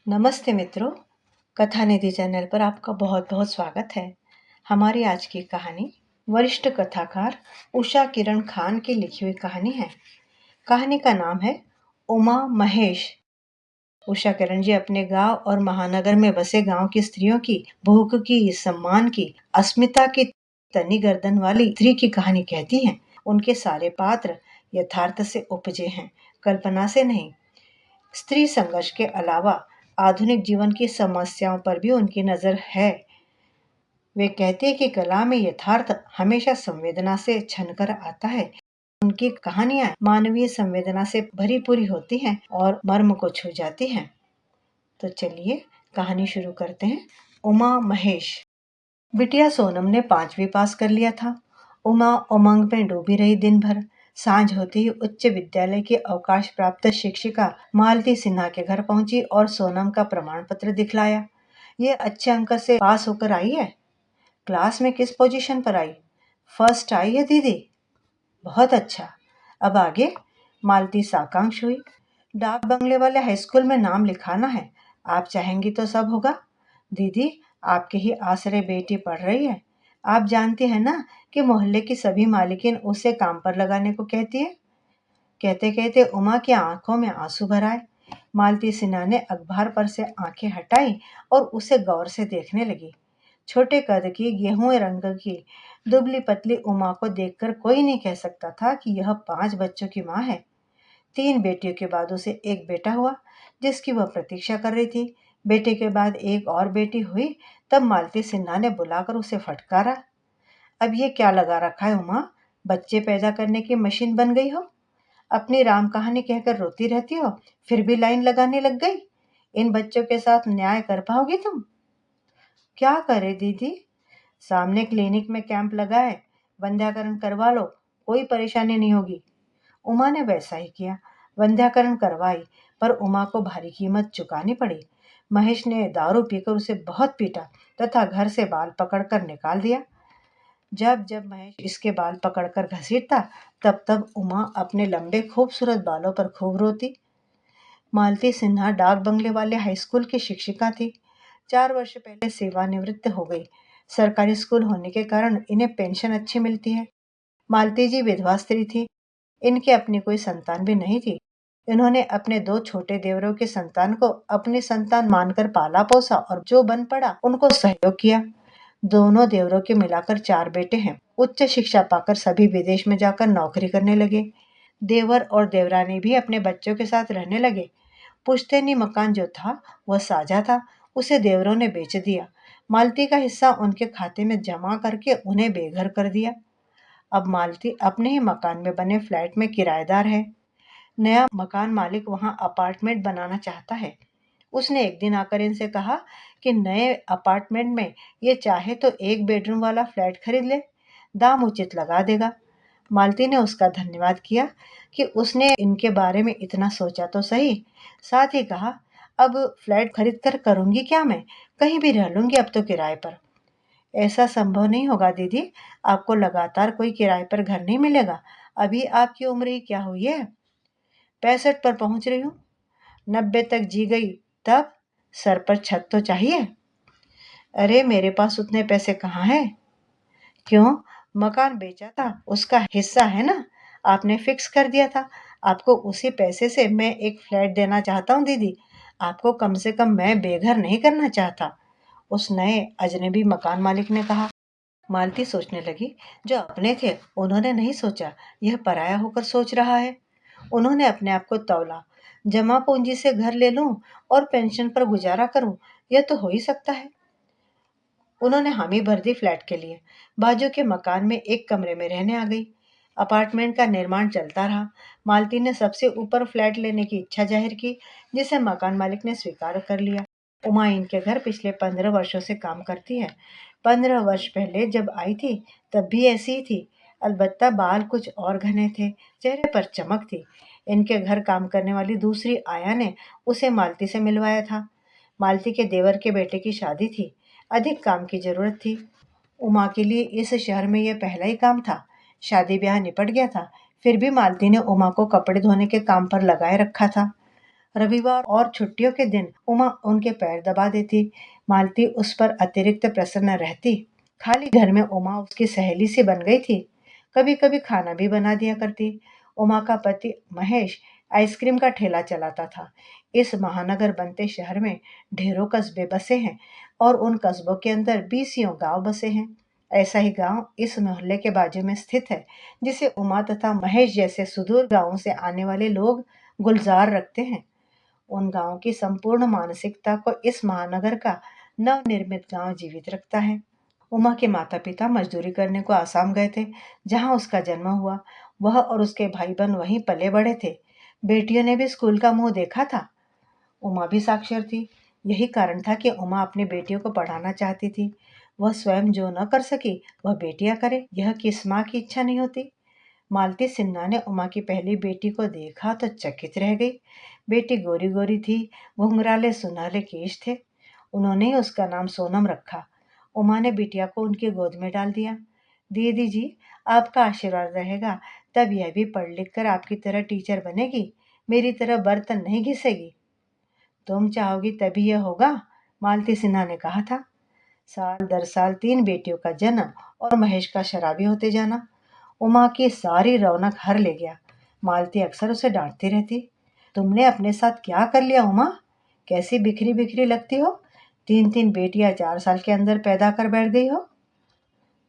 नमस्ते मित्रों, कथा निधि चैनल पर आपका बहुत बहुत स्वागत है। हमारी आज की कहानी वरिष्ठ कथाकार उषा किरण खान की लिखी हुई कहानी है। कहानी का नाम है उमा महेश। उषा किरण जी अपने गांव और महानगर में बसे गांव की स्त्रियों की भूख की, सम्मान की, अस्मिता की तनी गर्दन वाली स्त्री की कहानी कहती हैं। उनके सारे पात्र यथार्थ से उपजे हैं, कल्पना से नहीं। स्त्री संघर्ष के अलावा आधुनिक जीवन की समस्याओं पर भी उनकी नजर है। वे कहते हैं कि कला में यथार्थ हमेशा संवेदना से छनकर आता है। उनकी कहानियां मानवीय संवेदना से भरी पूरी होती हैं और मर्म को छू जाती हैं। तो चलिए कहानी शुरू करते हैं। उमा महेश। बिटिया सोनम ने 5वीं पास कर लिया था। उमा उमंग में डूबी रही दिन भर। सांझ होते ही उच्च विद्यालय की अवकाश प्राप्त शिक्षिका मालती सिन्हा के घर पहुंची और सोनम का प्रमाण पत्र दिखलाया। ये अच्छे अंक से पास होकर आई है। क्लास में किस पोजीशन पर आई? फर्स्ट आई है दीदी। बहुत अच्छा। अब आगे? मालती साकांक्ष हुई। डाक बंगले वाले हाई स्कूल में नाम लिखाना है। आप चाहेंगी तो सब होगा। दीदी, आपके ही आसरे बेटी पढ़ रही है। आप जानती हैं ना कि मोहल्ले की सभी मालिकिन उसे काम पर लगाने को कहती है। कहते कहते उमा की आंखों में आंसू भर आए। मालती सिन्हा ने अखबार पर से आंखें हटाई और उसे गौर से देखने लगी। छोटे कद की, गेहूं रंग की, दुबली पतली उमा को देखकर कोई नहीं कह सकता था कि यह 5 बच्चों की माँ है। 3 बेटियों के बाद उसे एक बेटा हुआ, जिसकी वह प्रतीक्षा कर रही थी। बेटे के बाद एक और बेटी हुई। तब मालती सिन्हा ने बुलाकर उसे फटकारा। अब ये क्या लगा रखा है उमा? बच्चे पैदा करने की मशीन बन गई हो। अपनी राम कहानी कहकर रोती रहती हो, फिर भी लाइन लगाने लग गई। इन बच्चों के साथ न्याय कर पाओगी तुम? क्या करे दीदी? सामने क्लिनिक में कैंप लगा है, वंध्याकरण करवा लो, कोई परेशानी नहीं होगी। उमा ने वैसा ही किया। वंध्याकरण करवाई, पर उमा को भारी कीमत चुकानी पड़ी। महेश ने दारू पीकर उसे बहुत पीटा तथा घर से बाल पकड़कर निकाल दिया। जब जब महेश इसके बाल पकड़कर घसीटता, तब तब उमा अपने लंबे खूबसूरत बालों पर खूब रोती। मालती सिन्हा डाक बंगले वाले हाई स्कूल की शिक्षिका थी। 4 वर्ष पहले सेवानिवृत्त हो गई। सरकारी स्कूल होने के कारण इन्हें पेंशन अच्छी मिलती है। मालती जी विधवा स्त्री थी। इनकी अपनी कोई संतान भी नहीं थी। इन्होंने अपने 2 छोटे देवरों की संतान को अपनी संतान मानकर पाला पोसा और जो बन पड़ा उनको सहयोग किया। दोनों देवरों के मिलाकर 4 बेटे हैं। उच्च शिक्षा पाकर सभी विदेश में जाकर नौकरी करने लगे। देवर और देवरानी भी अपने बच्चों के साथ रहने लगे। पुश्तैनी मकान जो था वह साझा था, उसे देवरों ने बेच दिया। मालती का हिस्सा उनके खाते में जमा करके उन्हें बेघर कर दिया। अब मालती अपने ही मकान में बने फ्लैट में किराएदार है। नया मकान मालिक वहां अपार्टमेंट बनाना चाहता है। उसने एक दिन आकर इनसे कहा कि नए अपार्टमेंट में ये चाहे तो 1 बेडरूम वाला फ्लैट खरीद ले, दाम उचित लगा देगा। मालती ने उसका धन्यवाद किया कि उसने इनके बारे में इतना सोचा तो सही। साथ ही कहा, अब फ्लैट खरीद कर करूंगी क्या मैं? कहीं भी रह लूंगी अब तो किराए पर। ऐसा संभव नहीं होगा दीदी, आपको लगातार कोई किराए पर घर नहीं मिलेगा। अभी आपकी उम्र ही क्या हुई है? 65 पर पहुंच रही हूँ। 90 तक जी गई तब? सर पर छत तो चाहिए। अरे मेरे पास उतने पैसे कहाँ हैं? क्यों? मकान बेचा था, उसका हिस्सा है ना, आपने फिक्स कर दिया था। आपको उसी पैसे से मैं एक फ्लैट देना चाहता हूँ दीदी। आपको कम से कम मैं बेघर नहीं करना चाहता, उस नए अजनबी मकान मालिक ने कहा। मालती सोचने लगी, जो अपने थे उन्होंने नहीं सोचा, यह पराया होकर सोच रहा है। उन्होंने अपने आप को तौला। जमा पूंजी से घर ले लूं और पेंशन पर गुजारा करूं, यह तो हो ही सकता है। उन्होंने हामी भर दी फ्लैट के लिए। बाजू के मकान में एक कमरे में रहने आ गई। अपार्टमेंट का निर्माण चलता रहा। मालती ने सबसे ऊपर फ्लैट लेने की इच्छा जाहिर की, जिसे मकान मालिक ने स्वीकार कर लिया। उमा इनके घर पिछले 15 वर्षों से काम करती है। 15 वर्ष पहले जब आई थी तब भी ऐसी ही थी, अलबत्ता बाल कुछ और घने थे, चेहरे पर चमक थी। इनके घर काम करने वाली दूसरी आया ने उसे मालती से मिलवाया था। मालती के देवर के बेटे की शादी थी, अधिक काम की जरूरत थी। उमा के लिए इस शहर में यह पहला ही काम था। शादी ब्याह निपट गया था, फिर भी मालती ने उमा को कपड़े धोने के काम पर लगाए रखा था। रविवार और छुट्टियों के दिन उमा उनके पैर दबा देती। मालती उस पर अतिरिक्त प्रसन्न रहती। खाली घर में उमा उसकी सहेली सी बन गई थी। कभी कभी खाना भी बना दिया करती। उमा का पति महेश आइसक्रीम का ठेला चलाता था। इस महानगर बनते शहर में ढेरों कस्बे बसे हैं और उन कस्बों के अंदर बीसियों गांव बसे हैं। ऐसा ही गांव इस मोहल्ले के बाजू में स्थित है, जिसे उमा तथा महेश जैसे सुदूर गांवों से आने वाले लोग गुलजार रखते हैं। उन गांव की संपूर्ण मानसिकता को इस महानगर का नवनिर्मित गांव जीवित रखता है। उमा के माता पिता मजदूरी करने को आसाम गए थे, जहां उसका जन्म हुआ। वह और उसके भाई बहन वहीं पले बड़े थे। बेटियों ने भी स्कूल का मुंह देखा था। उमा भी साक्षर थी। यही कारण था कि उमा अपनी बेटियों को पढ़ाना चाहती थी। वह स्वयं जो न कर सकी वह बेटियां करे, यह किस माँ की इच्छा नहीं होती। मालती सिन्हा ने उमा की पहली बेटी को देखा तो चकित रह गई। बेटी गोरी गोरी थी, घुंघराले सुनहरे केश थे। उन्होंने ही उसका नाम सोनम रखा। उमा ने बिटिया को उनकी गोद में डाल दिया। दीदी जी, आपका आशीर्वाद रहेगा तब यह भी पढ़ लिख कर आपकी तरह टीचर बनेगी, मेरी तरह बर्तन नहीं घिसेगी। तुम चाहोगी तभी यह होगा, मालती सिन्हा ने कहा था। साल दर साल 3 बेटियों का जन्म और महेश का शराबी होते जाना उमा की सारी रौनक हर ले गया। मालती अक्सर उसे डांटती रहती। तुमने अपने साथ क्या कर लिया उमा? कैसी बिखरी बिखरी लगती हो। 3 बेटियां 4 साल के अंदर पैदा कर बैठ गई हो।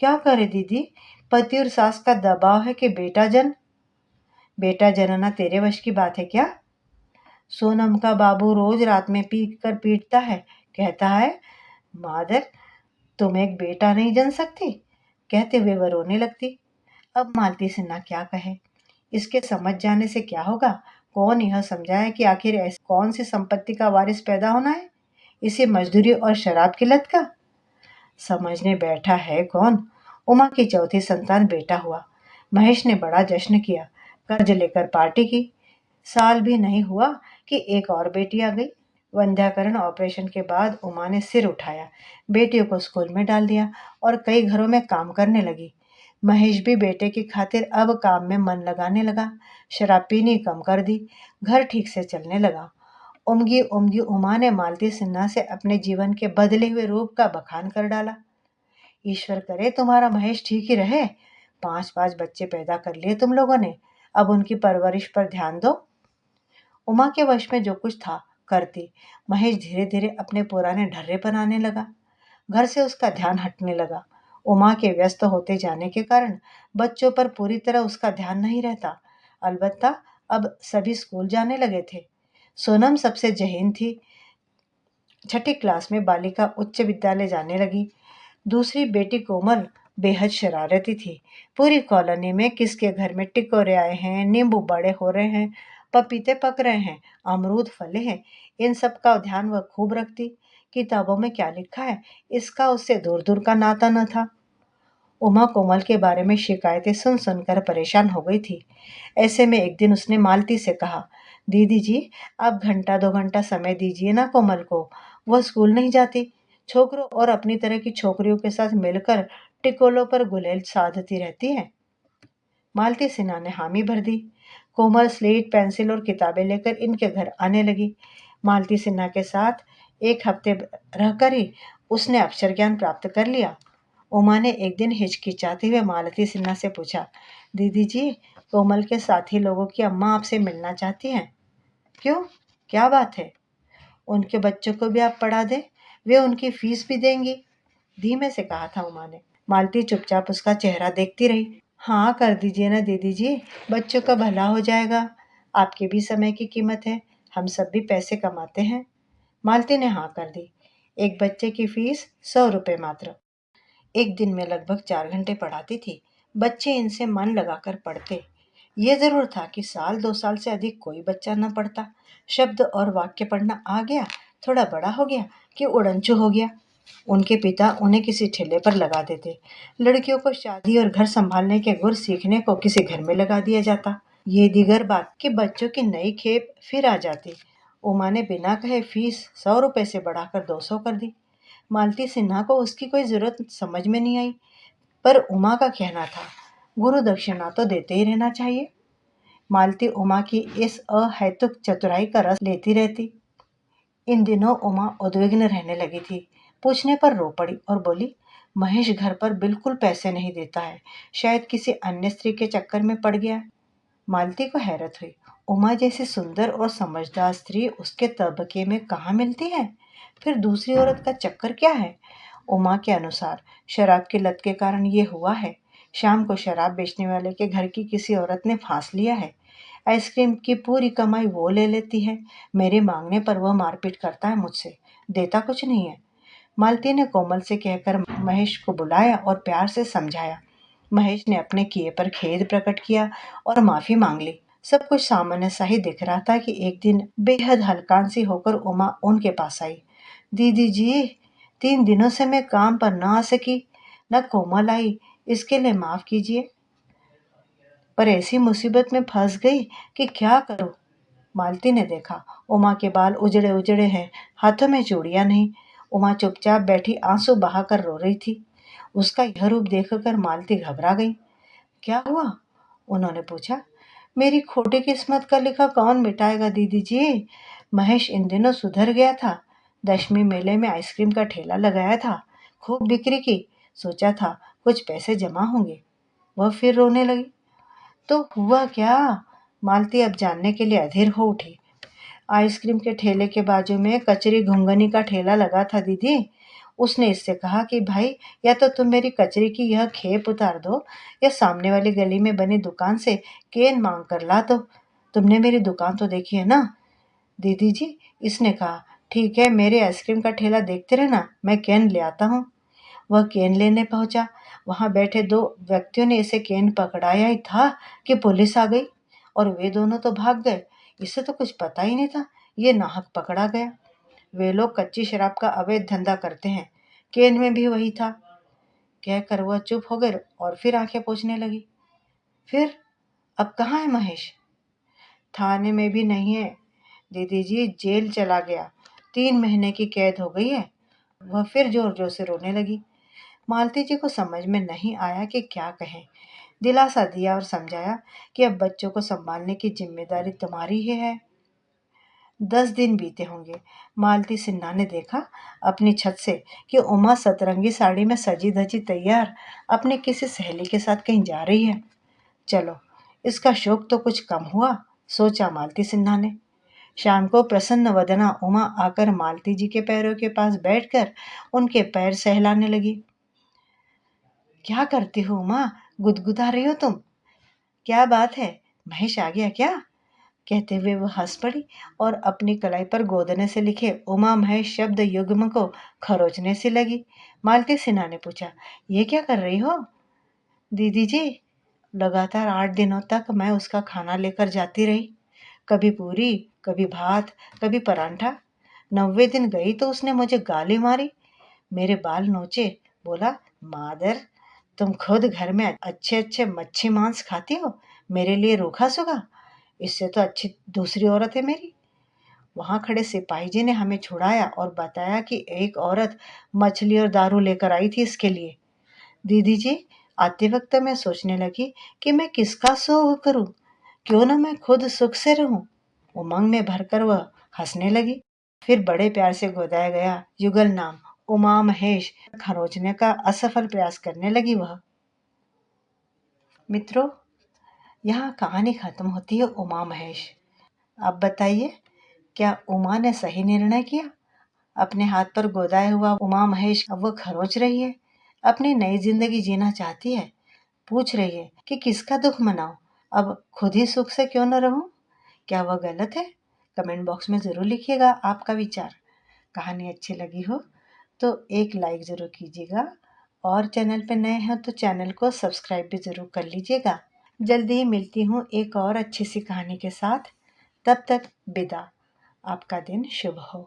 क्या करे दीदी, पति और सास का दबाव है कि बेटा जनना तेरे वश की बात है क्या? सोनम का बाबू रोज रात में पी कर पीटता है। कहता है, मादर तुम एक बेटा नहीं जन सकती। कहते हुए वह रोने लगती। अब मालती सिन्हा क्या कहे। इसके समझ जाने से क्या होगा। कौन यह समझाए कि आखिर ऐसी कौन सी संपत्ति का वारिस पैदा होना है, इसे मजदूरी और शराब की लत का। समझने बैठा है कौन। उमा की चौथी संतान बेटा हुआ। महेश ने बड़ा जश्न किया, कर्ज लेकर पार्टी की। साल भी नहीं हुआ कि एक और बेटी आ गई। वंध्याकरण ऑपरेशन के बाद उमा ने सिर उठाया, बेटियों को स्कूल में डाल दिया और कई घरों में काम करने लगी। महेश भी बेटे की खातिर अब काम में मन लगाने लगा। शराब पीनी कम कर दी। घर ठीक से चलने लगा। उमगी उमगी उमा ने मालती सिन्हा से अपने जीवन के बदले हुए रूप का बखान कर डाला। ईश्वर करे तुम्हारा महेश ठीक ही रहे। 5 5 बच्चे पैदा कर लिए तुम लोगों ने, अब उनकी परवरिश पर ध्यान दो। उमा के वश में जो कुछ था करती। महेश धीरे धीरे अपने पुराने ढर्रे पर आने लगा। घर से उसका ध्यान हटने लगा। उमा के व्यस्त होते जाने के कारण बच्चों पर पूरी तरह उसका ध्यान नहीं रहता। अलबत्ता अब सभी स्कूल जाने लगे थे। सोनम सबसे जहीन थी। 6ठी क्लास में बालिका उच्च विद्यालय जाने लगी। दूसरी बेटी कोमल बेहद शरारती थी। पूरी कॉलोनी में किसके घर में टिकोरे आए हैं, नींबू बड़े हो रहे हैं, पपीते पक रहे हैं, अमरूद फले हैं, इन सब का ध्यान वह खूब रखती। किताबों में क्या लिखा है इसका उससे दूर दूर का नाता न था। उमा कोमल के बारे में शिकायतें सुन सुनकर परेशान हो गई थी। ऐसे में एक दिन उसने मालती से कहा, दीदी जी, आप घंटा 2 घंटा समय दीजिए ना कोमल को। वह स्कूल नहीं जाती, छोकरों और अपनी तरह की छोकरियों के साथ मिलकर टिकोलों पर गुलेल साधती रहती है। मालती सिन्हा ने हामी भर दी। कोमल स्लेट पेंसिल और किताबें लेकर इनके घर आने लगी। मालती सिन्हा के साथ एक हफ्ते रहकर ही उसने अक्षर ज्ञान प्राप्त कर लिया। उमा ने एक दिन हिचकिचाते हुए मालती सिन्हा से पूछा, दीदी जी, कोमल के साथी लोगों की अम्मा आपसे मिलना चाहती हैं। क्यों, क्या बात है? उनके बच्चों को भी आप पढ़ा दें, वे उनकी फीस भी देंगी, धीमे से कहा था उमा ने। मालती चुपचाप उसका चेहरा देखती रही। हाँ, कर दीजिए ना दीदी जी, बच्चों का भला हो जाएगा। आपके भी समय की कीमत है, हम सब भी पैसे कमाते हैं। मालती ने हाँ कर दी। एक बच्चे की फीस 100 रुपए मात्र। एक दिन में लगभग 4 घंटे पढ़ाती थी। बच्चे इनसे मन लगाकर पढ़ते। ये जरूर था कि साल 2 साल से अधिक कोई बच्चा न पढ़ता। शब्द और वाक्य पढ़ना आ गया, थोड़ा बड़ा हो गया कि उड़नचू हो गया। उनके पिता उन्हें किसी ठेले पर लगा देते। लड़कियों को शादी और घर संभालने के गुर सीखने को किसी घर में लगा दिया जाता। ये दीगर बात कि बच्चों की नई खेप फिर आ जाती। उमा ने बिना कहे फीस 100 रुपए से बढ़ाकर 200 कर दी। मालती सिन्हा को उसकी कोई जरूरत समझ में नहीं आई, पर उमा का कहना था, गुरु दक्षिणा तो देते ही रहना चाहिए। मालती उमा की इस अहेतुक चतुराई का रस लेती रहती। इन दिनों उमा उद्विग्न रहने लगी थी। पूछने पर रो पड़ी और बोली, महेश घर पर बिल्कुल पैसे नहीं देता है, शायद किसी अन्य स्त्री के चक्कर में पड़ गया। मालती को हैरत हुई। उमा जैसी सुंदर और समझदार स्त्री उसके तबके में कहाँ मिलती है? फिर दूसरी औरत का चक्कर क्या है? उमा के अनुसार शराब की लत के कारण ये हुआ है। शाम को शराब बेचने वाले के घर की किसी औरत ने फांस लिया है। आइसक्रीम की पूरी कमाई वो ले लेती है। मेरे मांगने पर वह मारपीट करता है मुझसे, देता कुछ नहीं है। मालती ने कोमल से कहकर महेश को बुलाया और प्यार से समझाया। महेश ने अपने किए पर खेद प्रकट किया और माफी मांग ली। सब कुछ सामान्य सा ही दिख रहा था कि एक दिन बेहद हल्कान सी होकर उमा उनके पास आई। दीदी जी, 3 दिनों से मैं काम पर न आ सकी, न कोमल आई, इसके लिए माफ कीजिए, पर ऐसी मुसीबत में फंस गई कि क्या करूं। मालती ने देखा उमा के बाल उजड़े उजड़े हैं, हाथों में चूड़ियां नहीं। उमा चुपचाप बैठी आंसू बहाकर रो रही थी। उसका यह रूप देखकर मालती घबरा गई। क्या हुआ? उन्होंने पूछा। मेरी खोटी किस्मत का लिखा कौन मिटाएगा दीदी जी। महेश इन दिनों सुधर गया था। दशमी मेले में आइसक्रीम का ठेला लगाया था, खूब बिक्री की। सोचा था कुछ पैसे जमा होंगे। वह फिर रोने लगी। तो हुआ क्या? मालती अब जानने के लिए अधीर हो उठी। आइसक्रीम के ठेले के बाजू में कचरी घुंघनी का ठेला लगा था दीदी। उसने इससे कहा कि भाई, या तो तुम मेरी कचरी की यह खेप उतार दो, या सामने वाली गली में बनी दुकान से केन मांग कर ला दो। तुमने मेरी दुकान तो देखी है ना? दीदी जी, इसने कहा, ठीक है, मेरे आइसक्रीम का ठेला देखते रहना, मैं केन ले आता हूँ। वह केन लेने पहुंचा। वहां बैठे 2 व्यक्तियों ने इसे केन पकड़ाया ही था कि पुलिस आ गई और वे दोनों तो भाग गए। इसे तो कुछ पता ही नहीं था, ये नाहक पकड़ा गया। वे लोग कच्ची शराब का अवैध धंधा करते हैं। केन में भी वही था। कहकर वह चुप हो गए और फिर आंखें पोंछने लगी। फिर अब कहाँ है महेश? थाने में भी नहीं है दीदी जी, जेल चला गया। 3 महीने की कैद हो गई है। वह फिर जोर जोर से रोने लगी। मालती जी को समझ में नहीं आया कि क्या कहें। दिलासा दिया और समझाया कि अब बच्चों को संभालने की जिम्मेदारी तुम्हारी ही है। 10 दिन बीते होंगे। मालती सिन्हा ने देखा अपनी छत से कि उमा सतरंगी साड़ी में सजी धजी तैयार अपनी किसी सहेली के साथ कहीं जा रही है। चलो, इसका शौक तो कुछ कम हुआ, सोचा मालती सिन्हा ने। शाम को प्रसन्न वदना उमा आकर मालती जी के पैरों के पास बैठकर उनके पैर सहलाने लगी। क्या करती हो उमा? गुदगुदा रही हो तुम? क्या बात है, महेश आ गया क्या? कहते हुए वो हंस पड़ी और अपनी कलाई पर गोदने से लिखे उमा महेश शब्द युग्म को खरोचने से लगी। मालती सिन्हा ने पूछा, ये क्या कर रही हो? दीदी जी, लगातार 8 दिनों तक मैं उसका खाना लेकर जाती रही। कभी पूरी, कभी भात, कभी परांठा। 9वें दिन गई तो उसने मुझे गाली मारी, मेरे बाल नोचे, बोला, मादर, तुम खुद घर में अच्छे अच्छे मच्छी मांस खाती हो, मेरे लिए रूखा सूखा? इससे तो अच्छी दूसरी औरत है मेरी। वहां खड़े सिपाही जी ने हमें छुड़ाया और बताया कि एक औरत मछली और दारू लेकर आई थी इसके लिए। दीदी जी, आते वक्त मैं सोचने लगी कि मैं किसका सोग करूं, क्यों ना मैं खुद सुख से रहूं। उमंग में भरकर वह हंसने लगी। फिर बड़े प्यार से गोदाया गया युगल नाम उमा महेश खरोचने का असफल प्रयास करने लगी वह। मित्रों, यहाँ कहानी खत्म होती है उमा महेश। अब बताइए, क्या उमा ने सही निर्णय किया? अपने हाथ पर गोदाया हुआ उमा महेश अब वो खरोच रही है, अपनी नई जिंदगी जीना चाहती है, पूछ रही है कि किसका दुख मनाऊं, अब खुद ही सुख से क्यों न रहूं? क्या वह गलत है? कमेंट बॉक्स में ज़रूर लिखिएगा आपका विचार। कहानी अच्छी लगी हो तो एक लाइक ज़रूर कीजिएगा और चैनल पर नए हैं तो चैनल को सब्सक्राइब भी ज़रूर कर लीजिएगा। जल्दी ही मिलती हूँ एक और अच्छी सी कहानी के साथ। तब तक विदा। आपका दिन शुभ हो।